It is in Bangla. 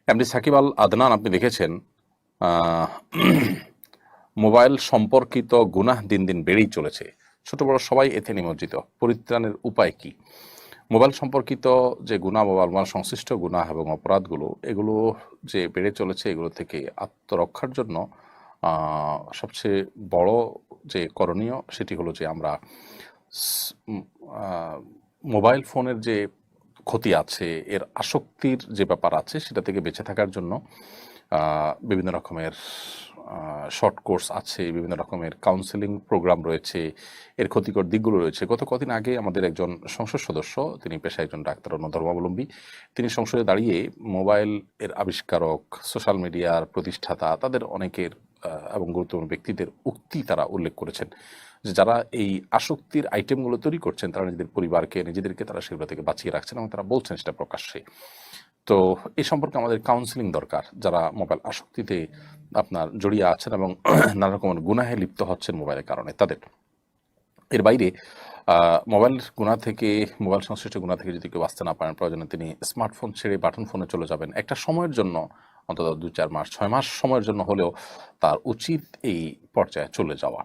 এমডি সাকিব আল আদনান, আপনি দেখেছেন আহ, মোবাইল সম্পর্কিত গুনাহ দিন দিন বেড়েই চলেছে। ছোট বড় সবাই এতে নিমজ্জিত। পরিত্রাণের উপায় কি? মোবাইল সম্পর্কিত যে গুনাহ, মোবাইল সংশ্লিষ্ট গুনাহ এবং অপরাধগুলো, এগুলো যে বেড়ে চলেছে, এগুলো থেকে আত্মরক্ষার জন্য সবচেয়ে বড় যে করণীয় সেটি হলো যে আমরা স- উম, আহ, মোবাইল ফোনের যে ক্ষতি আছে, এর আসক্তির যে ব্যাপার আছে, সেটা থেকে বেঁচে থাকার জন্য বিভিন্ন রকমের শর্ট কোর্স আছে, বিভিন্ন রকমের কাউন্সেলিং প্রোগ্রাম রয়েছে, এর ক্ষতিকর দিকগুলো রয়েছে। গত কদিন আগে আমাদের একজন সংসদ সদস্য, তিনি পেশায় একজন ডাক্তার, অন্য ধর্মাবলম্বী, তিনি সংসদে দাঁড়িয়ে মোবাইল এর আবিষ্কারক, সোশ্যাল মিডিয়ার প্রতিষ্ঠাতা, তাদের অনেকের এবং গুরুত্বপূর্ণ ব্যক্তিদের উক্তি তারা উল্লেখ করেছেন যে যারা এই আসক্তির আইটেমগুলো তৈরি করছেন, তারা নিজেদের পরিবারকে, নিজেদেরকে তারা সেগুলো থেকে বাঁচিয়ে রাখছেন এবং তারা বলছেন সেটা প্রকাশ্যে। তো এই সম্পর্কে আমাদের কাউন্সেলিং দরকার, যারা মোবাইল আসক্তিতে আপনার জড়িয়ে আছেন এবং নানা রকমের গুনাহে লিপ্ত হচ্ছেন মোবাইলের কারণে তাদের। এর বাইরে মোবাইল গুণা থেকে, মোবাইল সংশ্লিষ্ট গুণা থেকে যদি কেউ বাঁচতে না পারেন, প্রয়োজনে তিনি স্মার্টফোন ছেড়ে বাটন ফোনে চলে যাবেন একটা সময়ের জন্য, অন্তত 2-4 মাস 6 মাস সময়ের জন্য হলেও তার উচিত এই পর্যায়ে চলে যাওয়া।